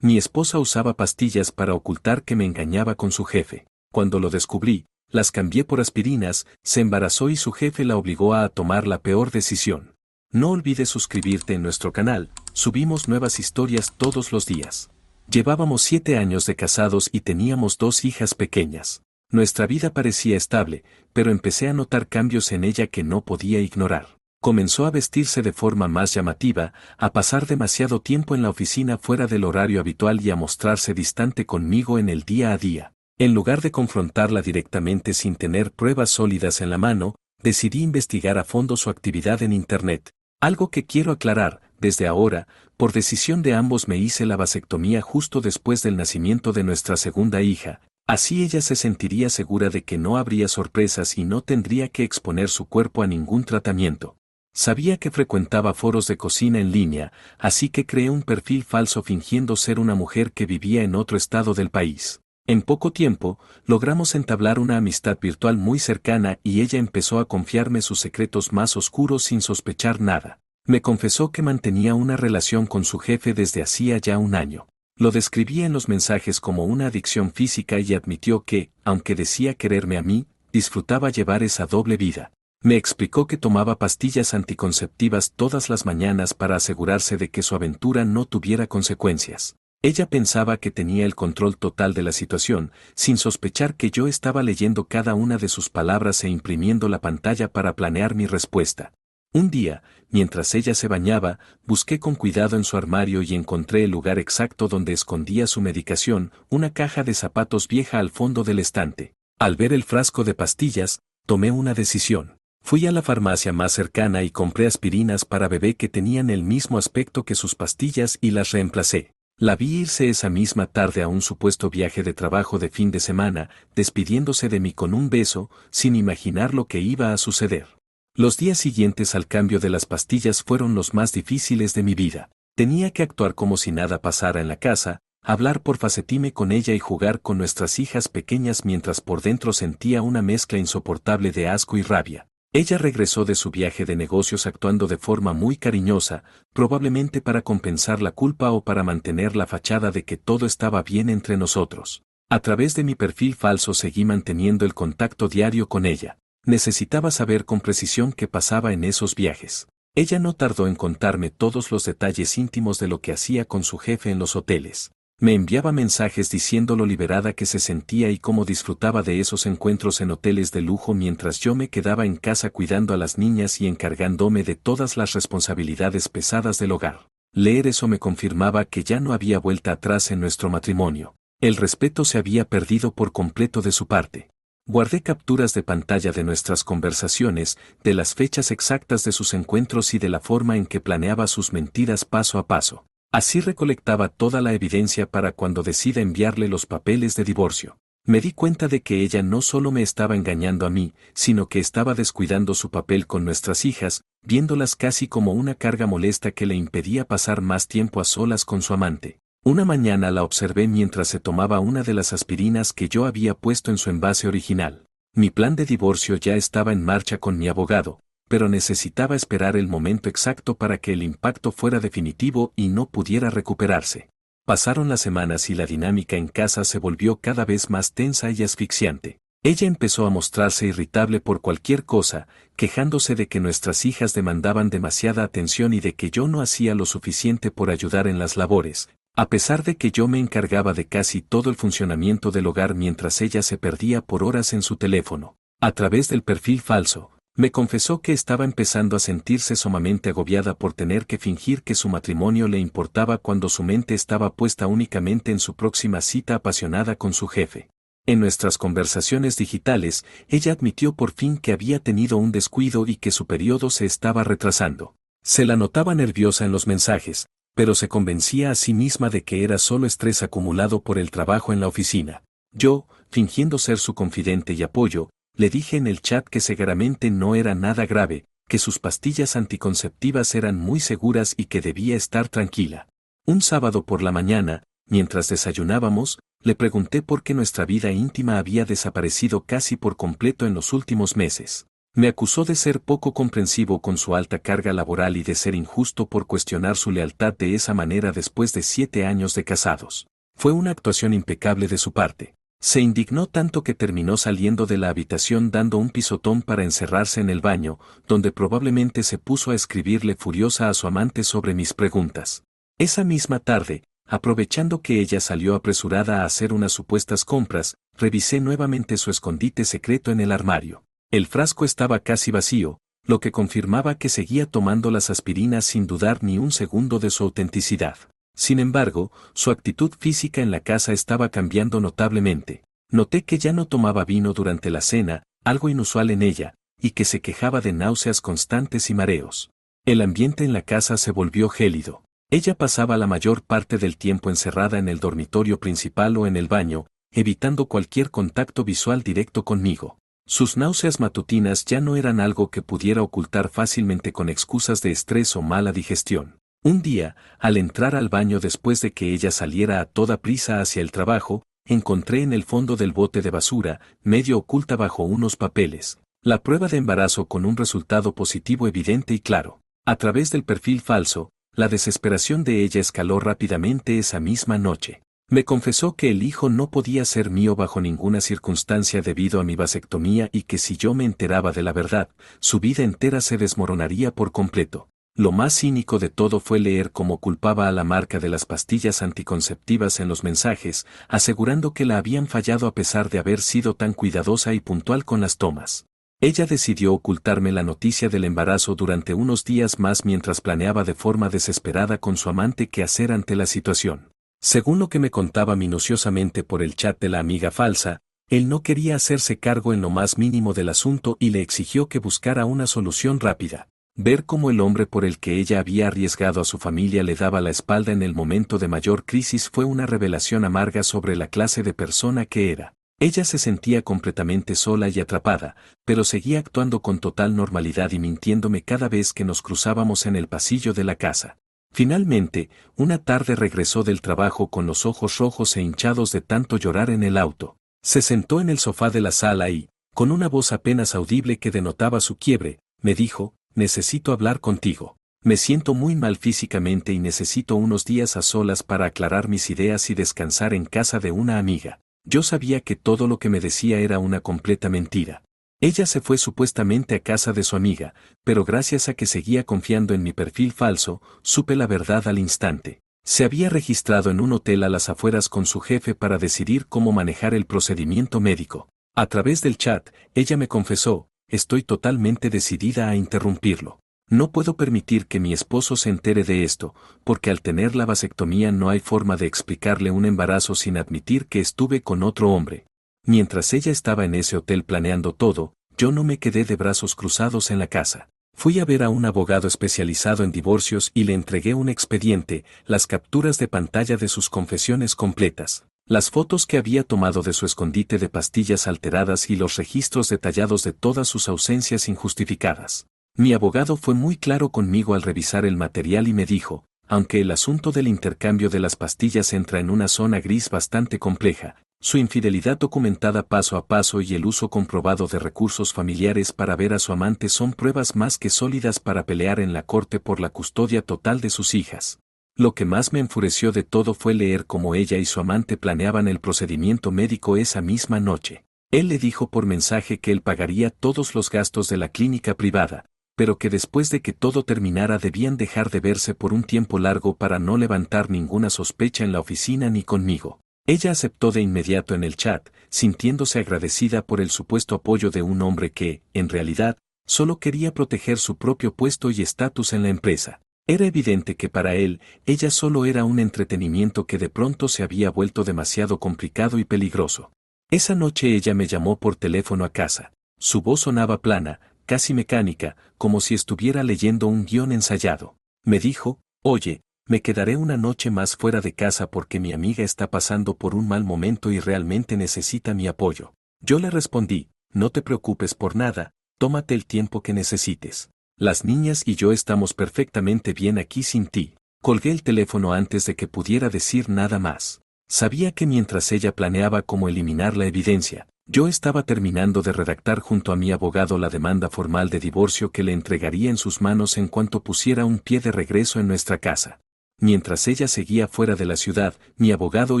Mi esposa usaba pastillas para ocultar que me engañaba con su jefe. Cuando lo descubrí, las cambié por aspirinas, se embarazó y su jefe la obligó a tomar la peor decisión. No olvides suscribirte en nuestro canal, subimos nuevas historias todos los días. Llevábamos 7 años de casados y teníamos 2 hijas pequeñas. Nuestra vida parecía estable, pero empecé a notar cambios en ella que no podía ignorar. Comenzó a vestirse de forma más llamativa, a pasar demasiado tiempo en la oficina fuera del horario habitual y a mostrarse distante conmigo en el día a día. En lugar de confrontarla directamente sin tener pruebas sólidas en la mano, decidí investigar a fondo su actividad en Internet. Algo que quiero aclarar, desde ahora, por decisión de ambos me hice la vasectomía justo después del nacimiento de nuestra segunda hija. Así ella se sentiría segura de que no habría sorpresas y no tendría que exponer su cuerpo a ningún tratamiento. Sabía que frecuentaba foros de cocina en línea, así que creé un perfil falso fingiendo ser una mujer que vivía en otro estado del país. En poco tiempo, logramos entablar una amistad virtual muy cercana y ella empezó a confiarme sus secretos más oscuros sin sospechar nada. Me confesó que mantenía una relación con su jefe desde hacía ya un año. Lo describía en los mensajes como una adicción física y admitió que, aunque decía quererme a mí, disfrutaba llevar esa doble vida. Me explicó que tomaba pastillas anticonceptivas todas las mañanas para asegurarse de que su aventura no tuviera consecuencias. Ella pensaba que tenía el control total de la situación, sin sospechar que yo estaba leyendo cada una de sus palabras e imprimiendo la pantalla para planear mi respuesta. Un día, mientras ella se bañaba, busqué con cuidado en su armario y encontré el lugar exacto donde escondía su medicación, una caja de zapatos vieja al fondo del estante. Al ver el frasco de pastillas, tomé una decisión. Fui a la farmacia más cercana y compré aspirinas para bebé que tenían el mismo aspecto que sus pastillas y las reemplacé. La vi irse esa misma tarde a un supuesto viaje de trabajo de fin de semana, despidiéndose de mí con un beso, sin imaginar lo que iba a suceder. Los días siguientes al cambio de las pastillas fueron los más difíciles de mi vida. Tenía que actuar como si nada pasara en la casa, hablar por FaceTime con ella y jugar con nuestras hijas pequeñas mientras por dentro sentía una mezcla insoportable de asco y rabia. Ella regresó de su viaje de negocios actuando de forma muy cariñosa, probablemente para compensar la culpa o para mantener la fachada de que todo estaba bien entre nosotros. A través de mi perfil falso seguí manteniendo el contacto diario con ella. Necesitaba saber con precisión qué pasaba en esos viajes. Ella no tardó en contarme todos los detalles íntimos de lo que hacía con su jefe en los hoteles. Me enviaba mensajes diciendo lo liberada que se sentía y cómo disfrutaba de esos encuentros en hoteles de lujo mientras yo me quedaba en casa cuidando a las niñas y encargándome de todas las responsabilidades pesadas del hogar. Leer eso me confirmaba que ya no había vuelta atrás en nuestro matrimonio. El respeto se había perdido por completo de su parte. Guardé capturas de pantalla de nuestras conversaciones, de las fechas exactas de sus encuentros y de la forma en que planeaba sus mentiras paso a paso. Así recolectaba toda la evidencia para cuando decida enviarle los papeles de divorcio. Me di cuenta de que ella no solo me estaba engañando a mí, sino que estaba descuidando su papel con nuestras hijas, viéndolas casi como una carga molesta que le impedía pasar más tiempo a solas con su amante. Una mañana la observé mientras se tomaba una de las aspirinas que yo había puesto en su envase original. Mi plan de divorcio ya estaba en marcha con mi abogado, pero necesitaba esperar el momento exacto para que el impacto fuera definitivo y no pudiera recuperarse. Pasaron las semanas y la dinámica en casa se volvió cada vez más tensa y asfixiante. Ella empezó a mostrarse irritable por cualquier cosa, quejándose de que nuestras hijas demandaban demasiada atención y de que yo no hacía lo suficiente por ayudar en las labores, a pesar de que yo me encargaba de casi todo el funcionamiento del hogar mientras ella se perdía por horas en su teléfono. A través del perfil falso, me confesó que estaba empezando a sentirse sumamente agobiada por tener que fingir que su matrimonio le importaba cuando su mente estaba puesta únicamente en su próxima cita apasionada con su jefe. En nuestras conversaciones digitales, ella admitió por fin que había tenido un descuido y que su periodo se estaba retrasando. Se la notaba nerviosa en los mensajes, pero se convencía a sí misma de que era solo estrés acumulado por el trabajo en la oficina. Yo, fingiendo ser su confidente y apoyo, le dije en el chat que seguramente no era nada grave, que sus pastillas anticonceptivas eran muy seguras y que debía estar tranquila. Un sábado por la mañana, mientras desayunábamos, le pregunté por qué nuestra vida íntima había desaparecido casi por completo en los últimos meses. Me acusó de ser poco comprensivo con su alta carga laboral y de ser injusto por cuestionar su lealtad de esa manera después de 7 años de casados. Fue una actuación impecable de su parte. Se indignó tanto que terminó saliendo de la habitación dando un pisotón para encerrarse en el baño, donde probablemente se puso a escribirle furiosa a su amante sobre mis preguntas. Esa misma tarde, aprovechando que ella salió apresurada a hacer unas supuestas compras, revisé nuevamente su escondite secreto en el armario. El frasco estaba casi vacío, lo que confirmaba que seguía tomando las aspirinas sin dudar ni un segundo de su autenticidad. Sin embargo, su actitud física en la casa estaba cambiando notablemente. Noté que ya no tomaba vino durante la cena, algo inusual en ella, y que se quejaba de náuseas constantes y mareos. El ambiente en la casa se volvió gélido. Ella pasaba la mayor parte del tiempo encerrada en el dormitorio principal o en el baño, evitando cualquier contacto visual directo conmigo. Sus náuseas matutinas ya no eran algo que pudiera ocultar fácilmente con excusas de estrés o mala digestión. Un día, al entrar al baño después de que ella saliera a toda prisa hacia el trabajo, encontré en el fondo del bote de basura, medio oculta bajo unos papeles, la prueba de embarazo con un resultado positivo evidente y claro. A través del perfil falso, la desesperación de ella escaló rápidamente esa misma noche. Me confesó que el hijo no podía ser mío bajo ninguna circunstancia debido a mi vasectomía y que si yo me enteraba de la verdad, su vida entera se desmoronaría por completo. Lo más cínico de todo fue leer cómo culpaba a la marca de las pastillas anticonceptivas en los mensajes, asegurando que la habían fallado a pesar de haber sido tan cuidadosa y puntual con las tomas. Ella decidió ocultarme la noticia del embarazo durante unos días más mientras planeaba de forma desesperada con su amante qué hacer ante la situación. Según lo que me contaba minuciosamente por el chat de la amiga falsa, él no quería hacerse cargo en lo más mínimo del asunto y le exigió que buscara una solución rápida. Ver cómo el hombre por el que ella había arriesgado a su familia le daba la espalda en el momento de mayor crisis fue una revelación amarga sobre la clase de persona que era. Ella se sentía completamente sola y atrapada, pero seguía actuando con total normalidad y mintiéndome cada vez que nos cruzábamos en el pasillo de la casa. Finalmente, una tarde regresó del trabajo con los ojos rojos e hinchados de tanto llorar en el auto. Se sentó en el sofá de la sala y, con una voz apenas audible que denotaba su quiebre, me dijo: necesito hablar contigo. Me siento muy mal físicamente y necesito unos días a solas para aclarar mis ideas y descansar en casa de una amiga. Yo sabía que todo lo que me decía era una completa mentira. Ella se fue supuestamente a casa de su amiga, pero gracias a que seguía confiando en mi perfil falso, supe la verdad al instante. Se había registrado en un hotel a las afueras con su jefe para decidir cómo manejar el procedimiento médico. A través del chat, ella me confesó: estoy totalmente decidida a interrumpirlo. No puedo permitir que mi esposo se entere de esto, porque al tener la vasectomía no hay forma de explicarle un embarazo sin admitir que estuve con otro hombre. Mientras ella estaba en ese hotel planeando todo, yo no me quedé de brazos cruzados en la casa. Fui a ver a un abogado especializado en divorcios y le entregué un expediente, las capturas de pantalla de sus confesiones completas, las fotos que había tomado de su escondite de pastillas alteradas y los registros detallados de todas sus ausencias injustificadas. Mi abogado fue muy claro conmigo al revisar el material y me dijo: aunque el asunto del intercambio de las pastillas entra en una zona gris bastante compleja, su infidelidad documentada paso a paso y el uso comprobado de recursos familiares para ver a su amante son pruebas más que sólidas para pelear en la corte por la custodia total de sus hijas. Lo que más me enfureció de todo fue leer cómo ella y su amante planeaban el procedimiento médico esa misma noche. Él le dijo por mensaje que él pagaría todos los gastos de la clínica privada, pero que después de que todo terminara debían dejar de verse por un tiempo largo para no levantar ninguna sospecha en la oficina ni conmigo. Ella aceptó de inmediato en el chat, sintiéndose agradecida por el supuesto apoyo de un hombre que, en realidad, solo quería proteger su propio puesto y estatus en la empresa. Era evidente que para él, ella solo era un entretenimiento que de pronto se había vuelto demasiado complicado y peligroso. Esa noche ella me llamó por teléfono a casa. Su voz sonaba plana, casi mecánica, como si estuviera leyendo un guión ensayado. Me dijo: oye, me quedaré una noche más fuera de casa porque mi amiga está pasando por un mal momento y realmente necesita mi apoyo. Yo le respondí: no te preocupes por nada, tómate el tiempo que necesites. Las niñas y yo estamos perfectamente bien aquí sin ti. Colgué el teléfono antes de que pudiera decir nada más. Sabía que mientras ella planeaba cómo eliminar la evidencia, Yo estaba terminando de redactar junto a mi abogado la demanda formal de divorcio que le entregaría en sus manos en cuanto pusiera un pie de regreso en nuestra casa. Mientras ella seguía fuera de la ciudad, mi abogado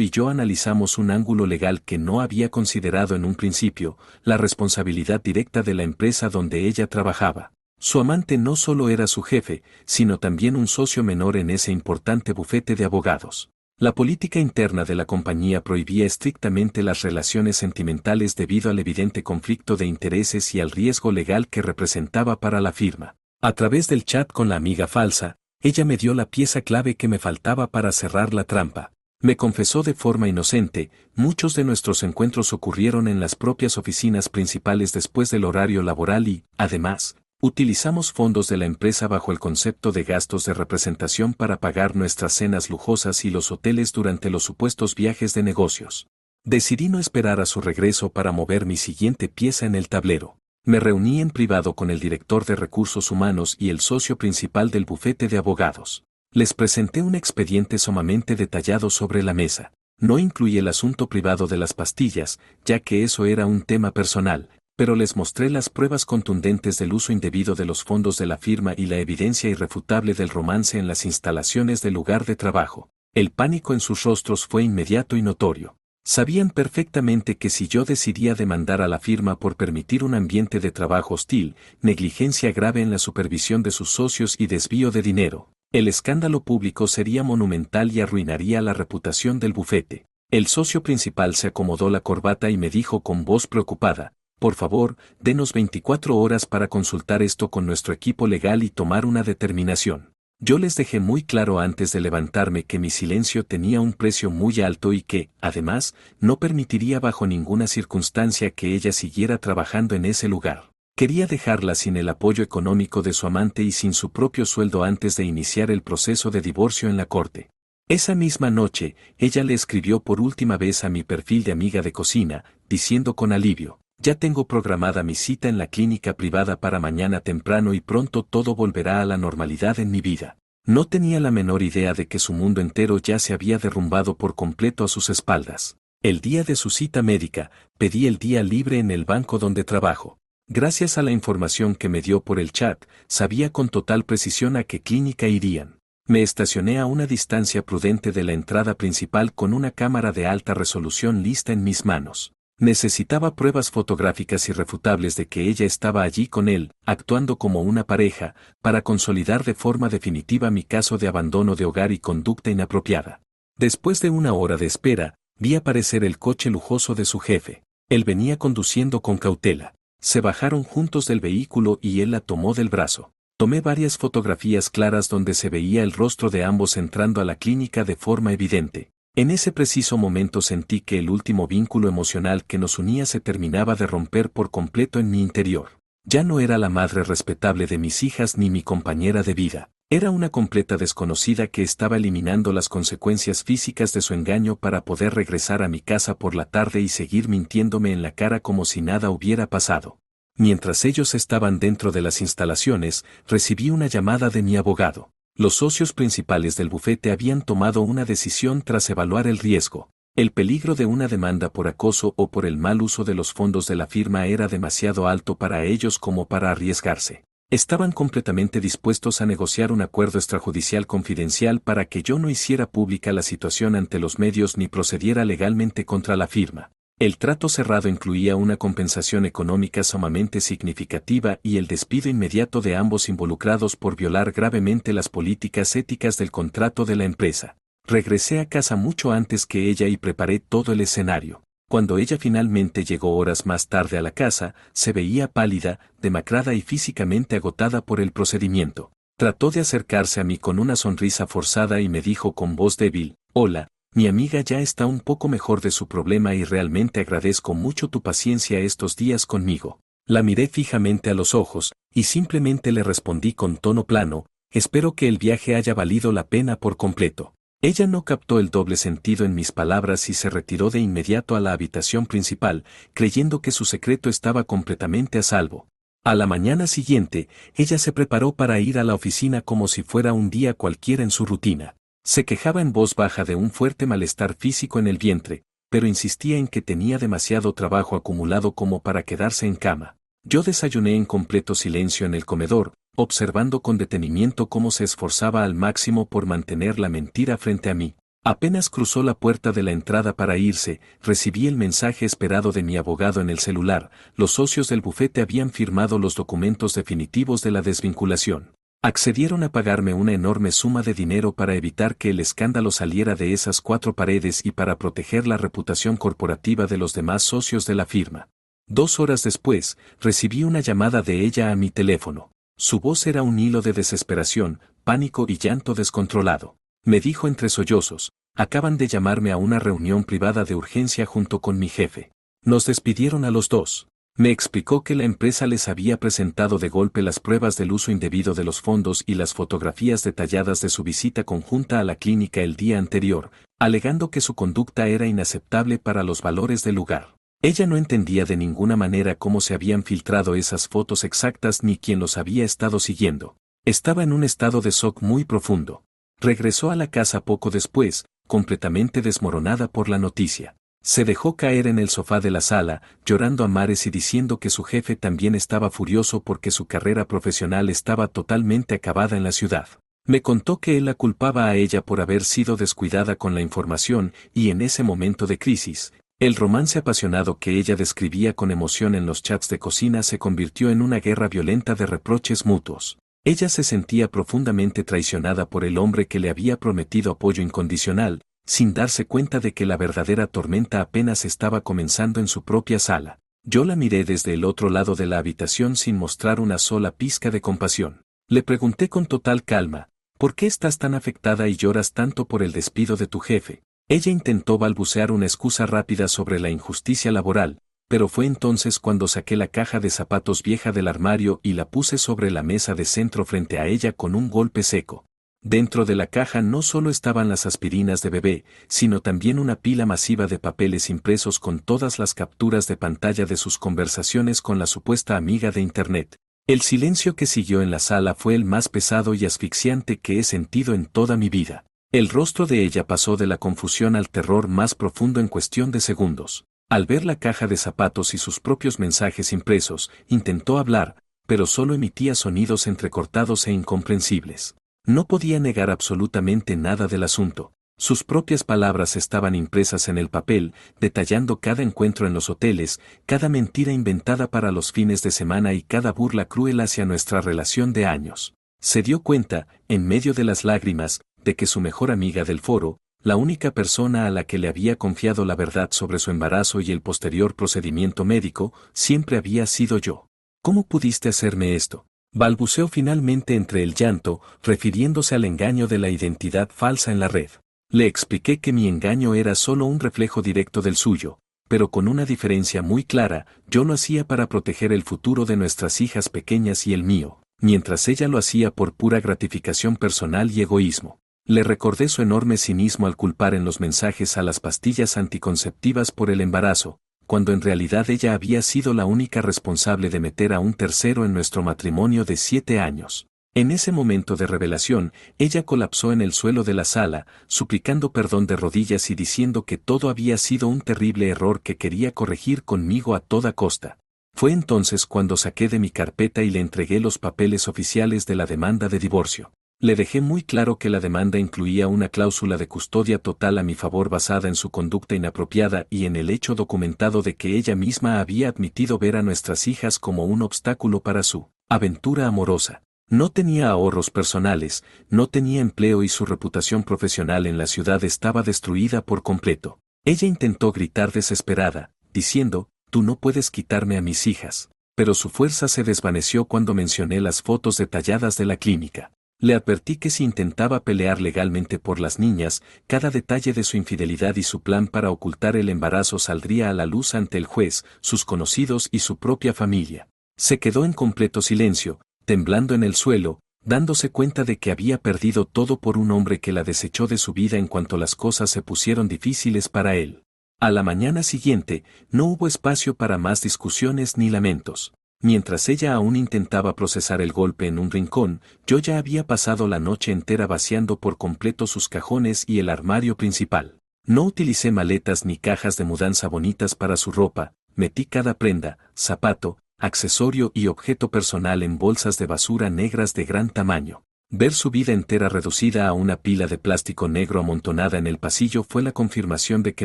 y yo analizamos un ángulo legal que no había considerado en un principio, la responsabilidad directa de la empresa donde ella trabajaba. Su amante no solo era su jefe, sino también un socio menor en ese importante bufete de abogados. La política interna de la compañía prohibía estrictamente las relaciones sentimentales debido al evidente conflicto de intereses y al riesgo legal que representaba para la firma. A través del chat con la amiga falsa, ella me dio la pieza clave que me faltaba para cerrar la trampa. Me confesó de forma inocente, muchos de nuestros encuentros ocurrieron en las propias oficinas principales después del horario laboral y, además, utilizamos fondos de la empresa bajo el concepto de gastos de representación para pagar nuestras cenas lujosas y los hoteles durante los supuestos viajes de negocios. Decidí no esperar a su regreso para mover mi siguiente pieza en el tablero. Me reuní en privado con el director de recursos humanos y el socio principal del bufete de abogados. Les presenté un expediente sumamente detallado sobre la mesa. No incluí el asunto privado de las pastillas, ya que eso era un tema personal, pero les mostré las pruebas contundentes del uso indebido de los fondos de la firma y la evidencia irrefutable del romance en las instalaciones del lugar de trabajo. El pánico en sus rostros fue inmediato y notorio. Sabían perfectamente que si yo decidía demandar a la firma por permitir un ambiente de trabajo hostil, negligencia grave en la supervisión de sus socios y desvío de dinero, el escándalo público sería monumental y arruinaría la reputación del bufete. El socio principal se acomodó la corbata y me dijo con voz preocupada: por favor, denos 24 horas para consultar esto con nuestro equipo legal y tomar una determinación. Yo les dejé muy claro antes de levantarme que mi silencio tenía un precio muy alto y que, además, no permitiría bajo ninguna circunstancia que ella siguiera trabajando en ese lugar. Quería dejarla sin el apoyo económico de su amante y sin su propio sueldo antes de iniciar el proceso de divorcio en la corte. Esa misma noche, ella le escribió por última vez a mi perfil de amiga de cocina, diciendo con alivio: ya tengo programada mi cita en la clínica privada para mañana temprano y pronto todo volverá a la normalidad en mi vida. No tenía la menor idea de que su mundo entero ya se había derrumbado por completo a sus espaldas. El día de su cita médica, pedí el día libre en el banco donde trabajo. Gracias a la información que me dio por el chat, sabía con total precisión a qué clínica irían. Me estacioné a una distancia prudente de la entrada principal con una cámara de alta resolución lista en mis manos. Necesitaba pruebas fotográficas irrefutables de que ella estaba allí con él, actuando como una pareja, para consolidar de forma definitiva mi caso de abandono de hogar y conducta inapropiada. Después de una hora de espera, vi aparecer el coche lujoso de su jefe. Él venía conduciendo con cautela. Se bajaron juntos del vehículo y él la tomó del brazo. Tomé varias fotografías claras donde se veía el rostro de ambos entrando a la clínica de forma evidente. En ese preciso momento sentí que el último vínculo emocional que nos unía se terminaba de romper por completo en mi interior. Ya no era la madre respetable de mis hijas ni mi compañera de vida. Era una completa desconocida que estaba eliminando las consecuencias físicas de su engaño para poder regresar a mi casa por la tarde y seguir mintiéndome en la cara como si nada hubiera pasado. Mientras ellos estaban dentro de las instalaciones, recibí una llamada de mi abogado. Los socios principales del bufete habían tomado una decisión tras evaluar el riesgo. El peligro de una demanda por acoso o por el mal uso de los fondos de la firma era demasiado alto para ellos como para arriesgarse. Estaban completamente dispuestos a negociar un acuerdo extrajudicial confidencial para que yo no hiciera pública la situación ante los medios ni procediera legalmente contra la firma. El trato cerrado incluía una compensación económica sumamente significativa y el despido inmediato de ambos involucrados por violar gravemente las políticas éticas del contrato de la empresa. Regresé a casa mucho antes que ella y preparé todo el escenario. Cuando ella finalmente llegó horas más tarde a la casa, se veía pálida, demacrada y físicamente agotada por el procedimiento. Trató de acercarse a mí con una sonrisa forzada y me dijo con voz débil: hola. Mi amiga ya está un poco mejor de su problema y realmente agradezco mucho tu paciencia estos días conmigo. La miré fijamente a los ojos, y simplemente le respondí con tono plano: espero que el viaje haya valido la pena por completo. Ella no captó el doble sentido en mis palabras y se retiró de inmediato a la habitación principal, creyendo que su secreto estaba completamente a salvo. A la mañana siguiente, ella se preparó para ir a la oficina como si fuera un día cualquiera en su rutina. Se quejaba en voz baja de un fuerte malestar físico en el vientre, pero insistía en que tenía demasiado trabajo acumulado como para quedarse en cama. Yo desayuné en completo silencio en el comedor, observando con detenimiento cómo se esforzaba al máximo por mantener la mentira frente a mí. Apenas cruzó la puerta de la entrada para irse, recibí el mensaje esperado de mi abogado en el celular. Los socios del bufete habían firmado los documentos definitivos de la desvinculación. Accedieron a pagarme una enorme suma de dinero para evitar que el escándalo saliera de esas 4 paredes y para proteger la reputación corporativa de los demás socios de la firma. 2 horas después, recibí una llamada de ella a mi teléfono. Su voz era un hilo de desesperación, pánico y llanto descontrolado. Me dijo entre sollozos: acaban de llamarme a una reunión privada de urgencia junto con mi jefe. Nos despidieron a los dos. Me explicó que la empresa les había presentado de golpe las pruebas del uso indebido de los fondos y las fotografías detalladas de su visita conjunta a la clínica el día anterior, alegando que su conducta era inaceptable para los valores del lugar. Ella no entendía de ninguna manera cómo se habían filtrado esas fotos exactas ni quién los había estado siguiendo. Estaba en un estado de shock muy profundo. Regresó a la casa poco después, completamente desmoronada por la noticia. Se dejó caer en el sofá de la sala, llorando a mares y diciendo que su jefe también estaba furioso porque su carrera profesional estaba totalmente acabada en la ciudad. Me contó que él la culpaba a ella por haber sido descuidada con la información y en ese momento de crisis, el romance apasionado que ella describía con emoción en los chats de cocina se convirtió en una guerra violenta de reproches mutuos. Ella se sentía profundamente traicionada por el hombre que le había prometido apoyo incondicional, sin darse cuenta de que la verdadera tormenta apenas estaba comenzando en su propia sala. Yo la miré desde el otro lado de la habitación sin mostrar una sola pizca de compasión. Le pregunté con total calma: ¿por qué estás tan afectada y lloras tanto por el despido de tu jefe? Ella intentó balbucear una excusa rápida sobre la injusticia laboral, pero fue entonces cuando saqué la caja de zapatos vieja del armario y la puse sobre la mesa de centro frente a ella con un golpe seco. Dentro de la caja no solo estaban las aspirinas de bebé, sino también una pila masiva de papeles impresos con todas las capturas de pantalla de sus conversaciones con la supuesta amiga de Internet. El silencio que siguió en la sala fue el más pesado y asfixiante que he sentido en toda mi vida. El rostro de ella pasó de la confusión al terror más profundo en cuestión de segundos. Al ver la caja de zapatos y sus propios mensajes impresos, intentó hablar, pero solo emitía sonidos entrecortados e incomprensibles. No podía negar absolutamente nada del asunto. Sus propias palabras estaban impresas en el papel, detallando cada encuentro en los hoteles, cada mentira inventada para los fines de semana y cada burla cruel hacia nuestra relación de años. Se dio cuenta, en medio de las lágrimas, de que su mejor amiga del foro, la única persona a la que le había confiado la verdad sobre su embarazo y el posterior procedimiento médico, siempre había sido yo. ¿Cómo pudiste hacerme esto?, balbuceó finalmente entre el llanto, refiriéndose al engaño de la identidad falsa en la red. Le expliqué que mi engaño era solo un reflejo directo del suyo, pero con una diferencia muy clara: yo lo hacía para proteger el futuro de nuestras hijas pequeñas y el mío, mientras ella lo hacía por pura gratificación personal y egoísmo. Le recordé su enorme cinismo al culpar en los mensajes a las pastillas anticonceptivas por el embarazo, cuando en realidad ella había sido la única responsable de meter a un tercero en nuestro matrimonio de 7 años. En ese momento de revelación, ella colapsó en el suelo de la sala, suplicando perdón de rodillas y diciendo que todo había sido un terrible error que quería corregir conmigo a toda costa. Fue entonces cuando saqué de mi carpeta y le entregué los papeles oficiales de la demanda de divorcio. Le dejé muy claro que la demanda incluía una cláusula de custodia total a mi favor basada en su conducta inapropiada y en el hecho documentado de que ella misma había admitido ver a nuestras hijas como un obstáculo para su aventura amorosa. No tenía ahorros personales, no tenía empleo y su reputación profesional en la ciudad estaba destruida por completo. Ella intentó gritar desesperada, diciendo: «Tú no puedes quitarme a mis hijas», pero su fuerza se desvaneció cuando mencioné las fotos detalladas de la clínica. Le advertí que si intentaba pelear legalmente por las niñas, cada detalle de su infidelidad y su plan para ocultar el embarazo saldría a la luz ante el juez, sus conocidos y su propia familia. Se quedó en completo silencio, temblando en el suelo, dándose cuenta de que había perdido todo por un hombre que la desechó de su vida en cuanto las cosas se pusieron difíciles para él. A la mañana siguiente, no hubo espacio para más discusiones ni lamentos. Mientras ella aún intentaba procesar el golpe en un rincón, yo ya había pasado la noche entera vaciando por completo sus cajones y el armario principal. No utilicé maletas ni cajas de mudanza bonitas para su ropa, metí cada prenda, zapato, accesorio y objeto personal en bolsas de basura negras de gran tamaño. Ver su vida entera reducida a una pila de plástico negro amontonada en el pasillo fue la confirmación de que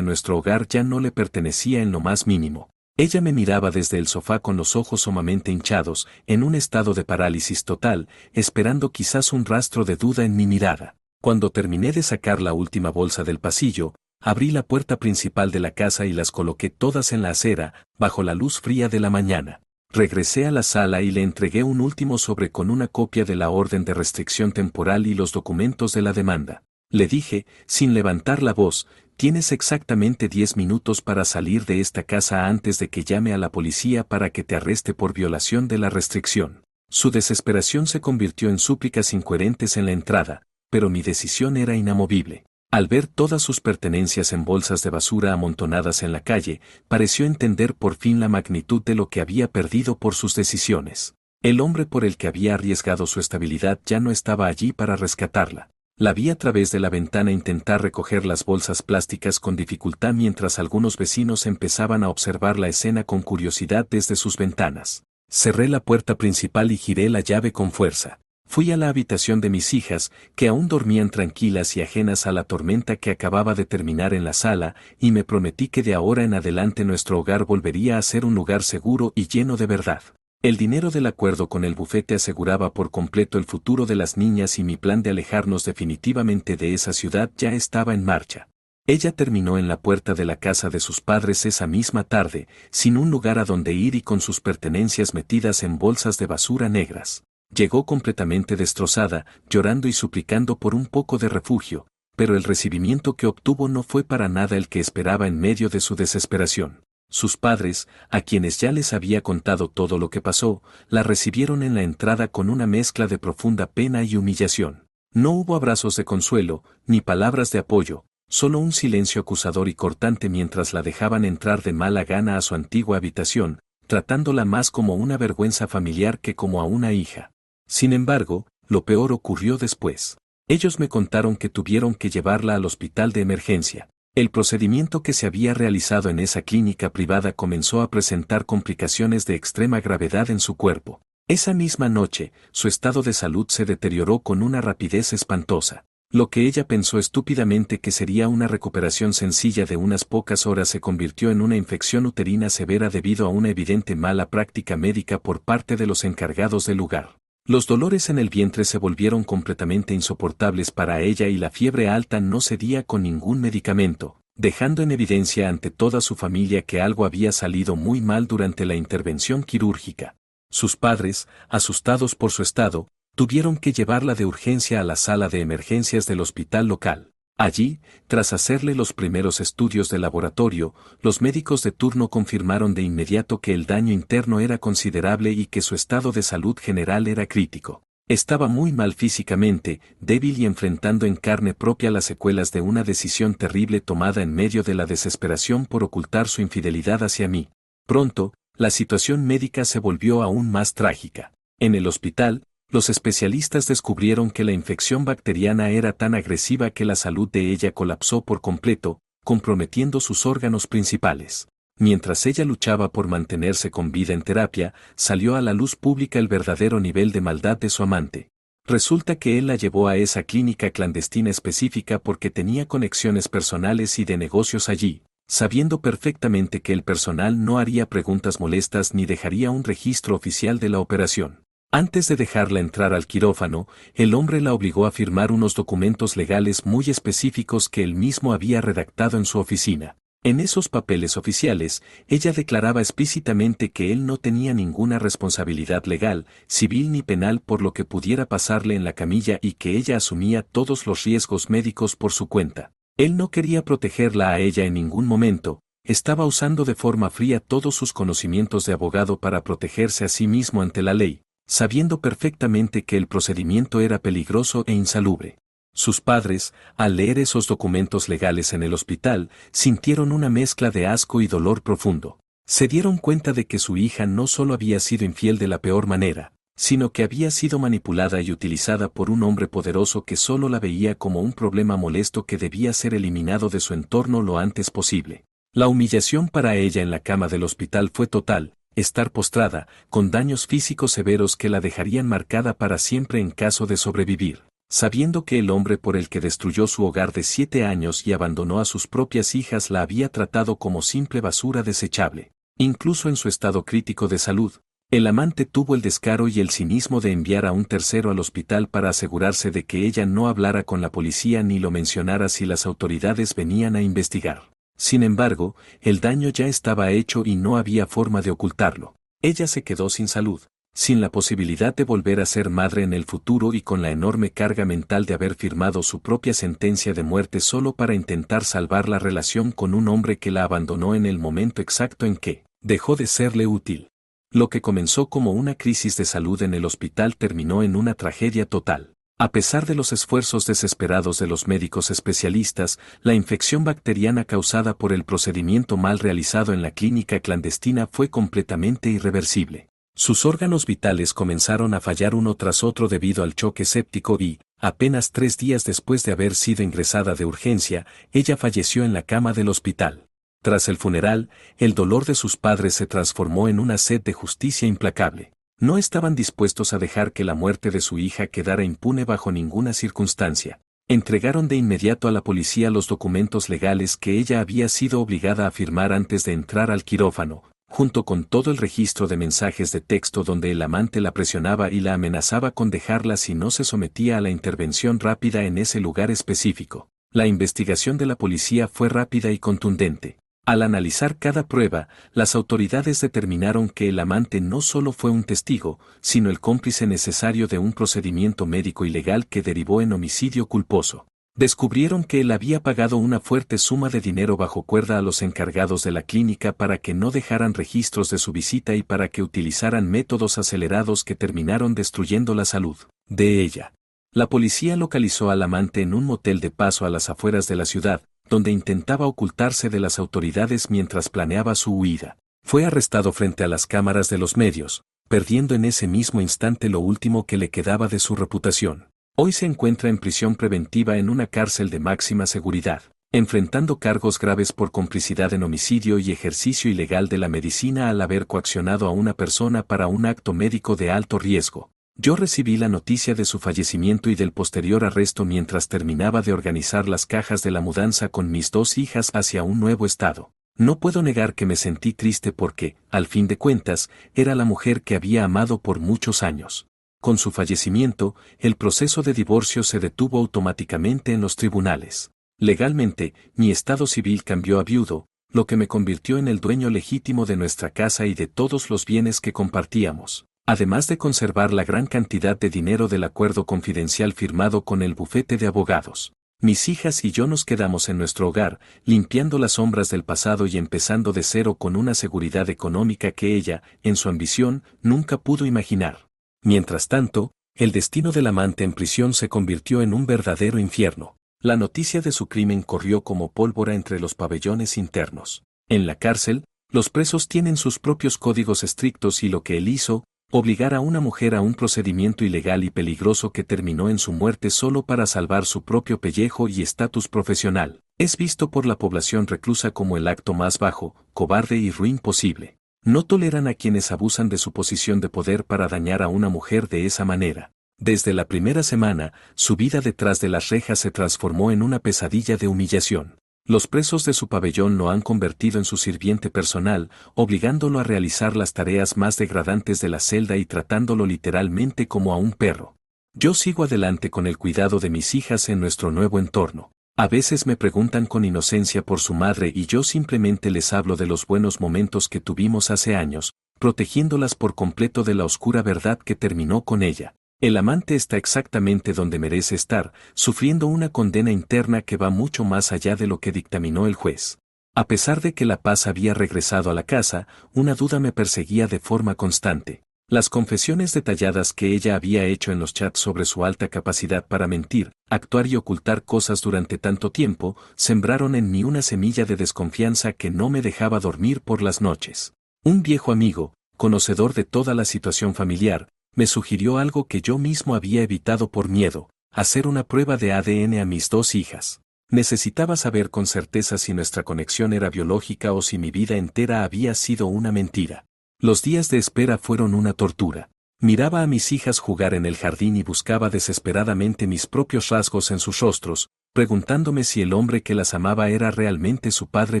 nuestro hogar ya no le pertenecía en lo más mínimo. Ella me miraba desde el sofá con los ojos sumamente hinchados, en un estado de parálisis total, esperando quizás un rastro de duda en mi mirada. Cuando terminé de sacar la última bolsa del pasillo, abrí la puerta principal de la casa y las coloqué todas en la acera, bajo la luz fría de la mañana. Regresé a la sala y le entregué un último sobre con una copia de la orden de restricción temporal y los documentos de la demanda. Le dije, sin levantar la voz, tienes exactamente 10 minutos para salir de esta casa antes de que llame a la policía para que te arreste por violación de la restricción. Su desesperación se convirtió en súplicas incoherentes en la entrada, pero mi decisión era inamovible. Al ver todas sus pertenencias en bolsas de basura amontonadas en la calle, pareció entender por fin la magnitud de lo que había perdido por sus decisiones. El hombre por el que había arriesgado su estabilidad ya no estaba allí para rescatarla. La vi a través de la ventana intentar recoger las bolsas plásticas con dificultad mientras algunos vecinos empezaban a observar la escena con curiosidad desde sus ventanas. Cerré la puerta principal y giré la llave con fuerza. Fui a la habitación de mis hijas, que aún dormían tranquilas y ajenas a la tormenta que acababa de terminar en la sala, y me prometí que de ahora en adelante nuestro hogar volvería a ser un lugar seguro y lleno de verdad. El dinero del acuerdo con el bufete aseguraba por completo el futuro de las niñas y mi plan de alejarnos definitivamente de esa ciudad ya estaba en marcha. Ella terminó en la puerta de la casa de sus padres esa misma tarde, sin un lugar a donde ir y con sus pertenencias metidas en bolsas de basura negras. Llegó completamente destrozada, llorando y suplicando por un poco de refugio, pero el recibimiento que obtuvo no fue para nada el que esperaba en medio de su desesperación. Sus padres, a quienes ya les había contado todo lo que pasó, la recibieron en la entrada con una mezcla de profunda pena y humillación. No hubo abrazos de consuelo, ni palabras de apoyo, solo un silencio acusador y cortante mientras la dejaban entrar de mala gana a su antigua habitación, tratándola más como una vergüenza familiar que como a una hija. Sin embargo, lo peor ocurrió después. Ellos me contaron que tuvieron que llevarla al hospital de emergencia. El procedimiento que se había realizado en esa clínica privada comenzó a presentar complicaciones de extrema gravedad en su cuerpo. Esa misma noche, su estado de salud se deterioró con una rapidez espantosa. Lo que ella pensó estúpidamente que sería una recuperación sencilla de unas pocas horas se convirtió en una infección uterina severa debido a una evidente mala práctica médica por parte de los encargados del lugar. Los dolores en el vientre se volvieron completamente insoportables para ella y la fiebre alta no cedía con ningún medicamento, dejando en evidencia ante toda su familia que algo había salido muy mal durante la intervención quirúrgica. Sus padres, asustados por su estado, tuvieron que llevarla de urgencia a la sala de emergencias del hospital local. Allí, tras hacerle los primeros estudios de laboratorio, los médicos de turno confirmaron de inmediato que el daño interno era considerable y que su estado de salud general era crítico. Estaba muy mal físicamente, débil y enfrentando en carne propia las secuelas de una decisión terrible tomada en medio de la desesperación por ocultar su infidelidad hacia mí. Pronto, la situación médica se volvió aún más trágica. En el hospital, los especialistas descubrieron que la infección bacteriana era tan agresiva que la salud de ella colapsó por completo, comprometiendo sus órganos principales. Mientras ella luchaba por mantenerse con vida en terapia, salió a la luz pública el verdadero nivel de maldad de su amante. Resulta que él la llevó a esa clínica clandestina específica porque tenía conexiones personales y de negocios allí, sabiendo perfectamente que el personal no haría preguntas molestas ni dejaría un registro oficial de la operación. Antes de dejarla entrar al quirófano, el hombre la obligó a firmar unos documentos legales muy específicos que él mismo había redactado en su oficina. En esos papeles oficiales, ella declaraba explícitamente que él no tenía ninguna responsabilidad legal, civil ni penal por lo que pudiera pasarle en la camilla y que ella asumía todos los riesgos médicos por su cuenta. Él no quería protegerla a ella en ningún momento, estaba usando de forma fría todos sus conocimientos de abogado para protegerse a sí mismo ante la ley, sabiendo perfectamente que el procedimiento era peligroso e insalubre. Sus padres, al leer esos documentos legales en el hospital, sintieron una mezcla de asco y dolor profundo. Se dieron cuenta de que su hija no solo había sido infiel de la peor manera, sino que había sido manipulada y utilizada por un hombre poderoso que solo la veía como un problema molesto que debía ser eliminado de su entorno lo antes posible. La humillación para ella en la cama del hospital fue total, estar postrada, con daños físicos severos que la dejarían marcada para siempre en caso de sobrevivir, sabiendo que el hombre por el que destruyó su hogar de 7 años y abandonó a sus propias hijas la había tratado como simple basura desechable. Incluso en su estado crítico de salud, el amante tuvo el descaro y el cinismo de enviar a un tercero al hospital para asegurarse de que ella no hablara con la policía ni lo mencionara si las autoridades venían a investigar. Sin embargo, el daño ya estaba hecho y no había forma de ocultarlo. Ella se quedó sin salud, sin la posibilidad de volver a ser madre en el futuro y con la enorme carga mental de haber firmado su propia sentencia de muerte solo para intentar salvar la relación con un hombre que la abandonó en el momento exacto en que dejó de serle útil. Lo que comenzó como una crisis de salud en el hospital terminó en una tragedia total. A pesar de los esfuerzos desesperados de los médicos especialistas, la infección bacteriana causada por el procedimiento mal realizado en la clínica clandestina fue completamente irreversible. Sus órganos vitales comenzaron a fallar uno tras otro debido al choque séptico y, apenas 3 días después de haber sido ingresada de urgencia, ella falleció en la cama del hospital. Tras el funeral, el dolor de sus padres se transformó en una sed de justicia implacable. No estaban dispuestos a dejar que la muerte de su hija quedara impune bajo ninguna circunstancia. Entregaron de inmediato a la policía los documentos legales que ella había sido obligada a firmar antes de entrar al quirófano, junto con todo el registro de mensajes de texto donde el amante la presionaba y la amenazaba con dejarla si no se sometía a la intervención rápida en ese lugar específico. La investigación de la policía fue rápida y contundente. Al analizar cada prueba, las autoridades determinaron que el amante no solo fue un testigo, sino el cómplice necesario de un procedimiento médico ilegal que derivó en homicidio culposo. Descubrieron que él había pagado una fuerte suma de dinero bajo cuerda a los encargados de la clínica para que no dejaran registros de su visita y para que utilizaran métodos acelerados que terminaron destruyendo la salud de ella. La policía localizó al amante en un motel de paso a las afueras de la ciudad, donde intentaba ocultarse de las autoridades mientras planeaba su huida. Fue arrestado frente a las cámaras de los medios, perdiendo en ese mismo instante lo último que le quedaba de su reputación. Hoy se encuentra en prisión preventiva en una cárcel de máxima seguridad, enfrentando cargos graves por complicidad en homicidio y ejercicio ilegal de la medicina al haber coaccionado a una persona para un acto médico de alto riesgo. Yo recibí la noticia de su fallecimiento y del posterior arresto mientras terminaba de organizar las cajas de la mudanza con mis 2 hijas hacia un nuevo estado. No puedo negar que me sentí triste porque, al fin de cuentas, era la mujer que había amado por muchos años. Con su fallecimiento, el proceso de divorcio se detuvo automáticamente en los tribunales. Legalmente, mi estado civil cambió a viudo, lo que me convirtió en el dueño legítimo de nuestra casa y de todos los bienes que compartíamos. Además de conservar la gran cantidad de dinero del acuerdo confidencial firmado con el bufete de abogados. Mis hijas y yo nos quedamos en nuestro hogar, limpiando las sombras del pasado y empezando de cero con una seguridad económica que ella, en su ambición, nunca pudo imaginar. Mientras tanto, el destino del amante en prisión se convirtió en un verdadero infierno. La noticia de su crimen corrió como pólvora entre los pabellones internos. En la cárcel, los presos tienen sus propios códigos estrictos y lo que él hizo, obligar a una mujer a un procedimiento ilegal y peligroso que terminó en su muerte solo para salvar su propio pellejo y estatus profesional, es visto por la población reclusa como el acto más bajo, cobarde y ruin posible. No toleran a quienes abusan de su posición de poder para dañar a una mujer de esa manera. Desde la primera semana, su vida detrás de las rejas se transformó en una pesadilla de humillación. Los presos de su pabellón lo han convertido en su sirviente personal, obligándolo a realizar las tareas más degradantes de la celda y tratándolo literalmente como a un perro. Yo sigo adelante con el cuidado de mis hijas en nuestro nuevo entorno. A veces me preguntan con inocencia por su madre y yo simplemente les hablo de los buenos momentos que tuvimos hace años, protegiéndolas por completo de la oscura verdad que terminó con ella. El amante está exactamente donde merece estar, sufriendo una condena interna que va mucho más allá de lo que dictaminó el juez. A pesar de que la paz había regresado a la casa, una duda me perseguía de forma constante. Las confesiones detalladas que ella había hecho en los chats sobre su alta capacidad para mentir, actuar y ocultar cosas durante tanto tiempo, sembraron en mí una semilla de desconfianza que no me dejaba dormir por las noches. Un viejo amigo, conocedor de toda la situación familiar, me sugirió algo que yo mismo había evitado por miedo: hacer una prueba de ADN a mis dos hijas. Necesitaba saber con certeza si nuestra conexión era biológica o si mi vida entera había sido una mentira. Los días de espera fueron una tortura. Miraba a mis hijas jugar en el jardín y buscaba desesperadamente mis propios rasgos en sus rostros, preguntándome si el hombre que las amaba era realmente su padre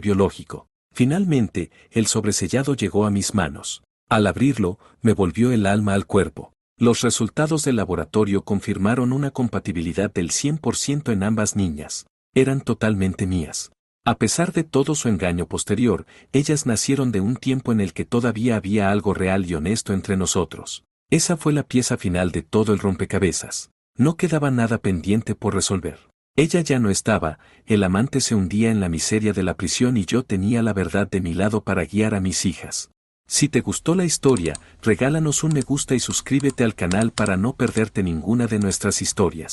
biológico. Finalmente, el sobresellado llegó a mis manos. Al abrirlo, me volvió el alma al cuerpo. Los resultados del laboratorio confirmaron una compatibilidad del 100% en ambas niñas. Eran totalmente mías. A pesar de todo su engaño posterior, ellas nacieron de un tiempo en el que todavía había algo real y honesto entre nosotros. Esa fue la pieza final de todo el rompecabezas. No quedaba nada pendiente por resolver. Ella ya no estaba, el amante se hundía en la miseria de la prisión y yo tenía la verdad de mi lado para guiar a mis hijas. Si te gustó la historia, regálanos un me gusta y suscríbete al canal para no perderte ninguna de nuestras historias.